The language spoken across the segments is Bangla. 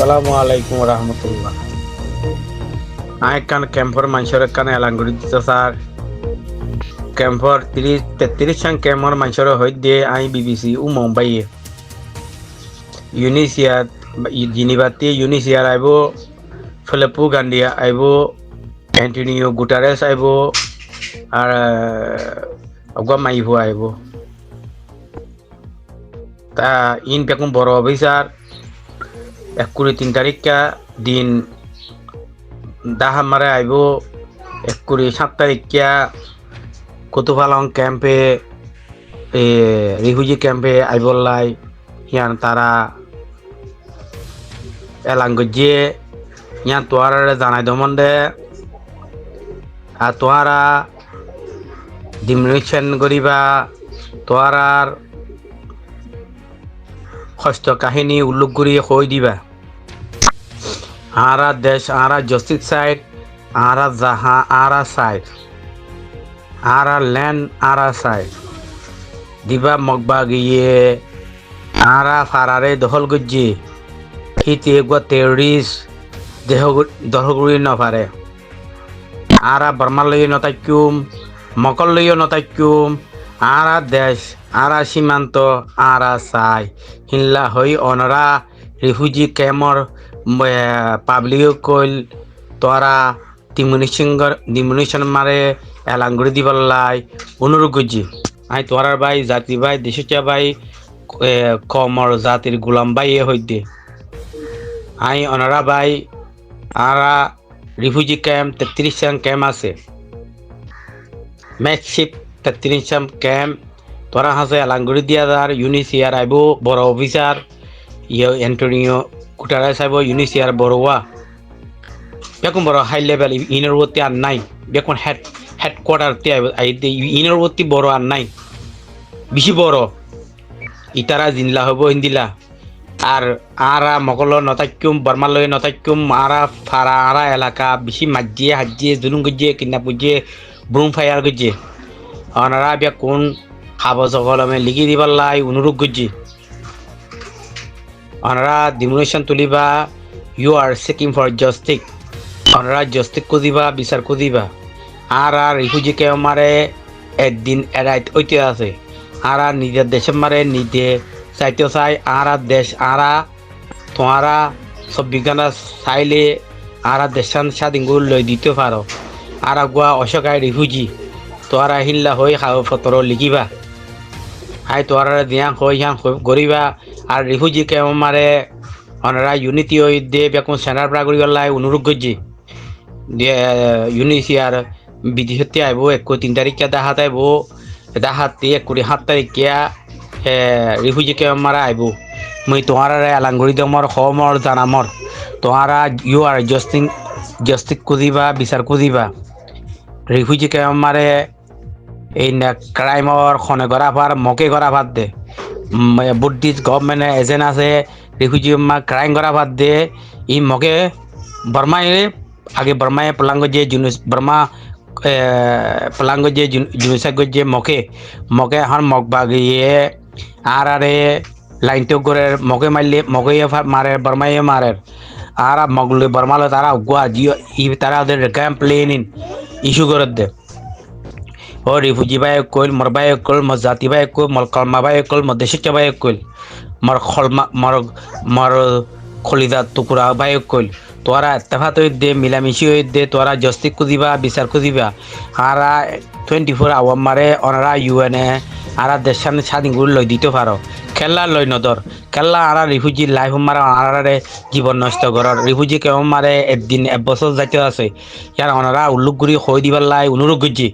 Assalamualaikum warahmatullah. I kan camper mansyur kan elangguri dito sar. Camper tiri chang camper mansyur hoy de ai BBC Mumbai. Unisia Jinibati Unisia aibo Filippo Gandia aibo Antonio Guterres aibo আর অগা মাইবো আইবো তা ইন বেকুম বড় অফিসার 1-3 তারিখা দিন দাহামারে আইবো 1-7 তারিখা কুতুফালং ক্যাম্পে রিফিউজি ক্যাম্পে আইবলাই ইয়ান তারা এলাঙ্গজে ইয়ান তোয়ারে জানাই দমন্দে আর তোয়ারা ডিমিউশন করিবা তোয়ারার কষ্ট কাহিনী উল্লেখ করে কই দিবা আরা দেশ আরা জস্টিস সাইড আরা জাহা আরা সাইড আরা ল্যান্ড আরা সাইড দিবা মগবা গিয়ে আরা ফারারে দখল গজ্জি হিতে এগুয়া টেররিস্ট দেহ দখল নপারে আরা বর্মা লই নতাকুম মকল লইও নতাকুম আরা দেশ আরা সীমান্ত আরা চাই হিল্লা হই অনরা রিফিউজি পাবলিক কইল তোরা ডিমিউশন মারে এলাঙ্গুড়ি দিবলাই অনুরোধ করছি আই তোরার ভাই জাতি ভাই দেশিয়া ভাই কমর জাতির গোলাম ভাই হইতে আই অনরা ভাই আরা রিফিউজি ক্যাম্প 33 ক্যাম্প আছে ম্যাকশিপ 33 ক্যাম্প তোরা হাসে এলাঙ্গুড়ি দিয়া দার ইউনিসিয়ার আইব বড় অফিসার অ্যান্টোনিও গুটারেস আইব ইউনিসিয়ার বড়োয়া বেকুন বড় হাই লেভেল ইউনিভার্সিটি আর নাই বেকুন হেডকোয়ার্টার ইউনিভার্সিটি বড় আর নাই বেশি বড় ইতারা জিনলা হইব হিন্দিলা আর আরা মকল নতাকুম বর্মালয় নতাকুম আরা ফারা আরা এলাকা বেশি মাজিয়ে হাজিয়ে জুলুম গজিয়ে কিডন্যাপ গজিয়ে ব্রুম ফায়ার গজিয়ে অনারা বেকুন খাবো সকলমে লিখি দিবালাই অনুরোধ গজি অনারা ডিমিউশন তুলিবা you are seeking for justice অনারা জাস্টিস খুঁজিবা বিচার খুঁজিবা আর রিফিউজি কে মারে একদিন এরাইত ঐতে আছে আরা নিজের দেশের মারে নিজে চাইতে চাই আরা দেশ আরা তোমারা সব বিজ্ঞানা চাইলে আরা দেশান স্বাধীনগুলো লই দিতে পারো আরা গোয়া অসকায় রিফিউজি তোরা হিল্লা হই খাও ফতর লিখিবা হাই তোরা দিয়া হই হান গরিবা আর রিফিউজি কে মারে অনারা ইউনিটি হই দে বেকুন সেনার প্রা করি গলাই অনুরোধ করছি ইউনিসিয়ার বিদেশতে আইব 1-3 তারিখা দেখাত আইব দেখাতে 1-7 তারিখা রিফিউজি কে মারা আইব মুই তোমারা এলাঙ্গুড়ি দমর হমর জানামর তোমারা ইউ আর জাস্টিস খুঁজিবা বিচার খুঁজিবা রিফিউজি কে মারে এই ক্রাইমর খনে করা পার মকে করা ভাত দে বুদ্ধিস্ট গভর্নমেন্ট এজেন্ট আছে রিফিউজি ক্রাইম করা ভাত দে ই মকে বর্মায় আগে বর্মায় পলাঙ্গ যে বর্মা পলাঙ্গ যে জুনুসাগ যে মকে এখন মগ বাগিয়ে আর আরে লাইন তো করে মকে মারলে মকে মারে বর্মায় মারে আর মগলে বর্মালো তারা গুয়া জিও ই তারা ওদের ক্যাম্প প্লেন ইস্যু করে দে ও রিফিউজি ভাই কইল মোর ভাই কইল মোর জাতি ভাই কইল মোর কলমা ভাই কইল মোর দেশিয়া ভাই কইল মোর খলমা মোর খলিদা টুকুরা ভাই কইল তোরা এত্তেফাত হই দে মিলামিশি হই দে তোরা জাস্টিস খুঁজিবা বিচার খুঁজিবা আরা 24 আওয়ার মারে অনারা ইউএনএ আরা দেশান স্বাধীনগুলো লই দিতে পারো খেলা লই নদর খেলা আরা রিফিউজি লাইফ মারা আরারে জীবন নষ্ট করার রিফিউজি কেমন মারে একদিন 1 বছর যাইতে আছে ইয়ার অনারা উল্লুক করি হই দিবার লাই অনুরোধ করছি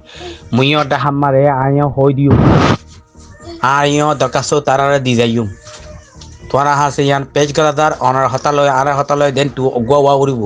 মুইও ডাহাম মারে আইও হই দিও আইও দরকার তারারে দি যাইও তোরা হাসে ইয়ান পেজ করা দার অনার হতালয় আর হতালয় দেন তু অগুয়া উড়িব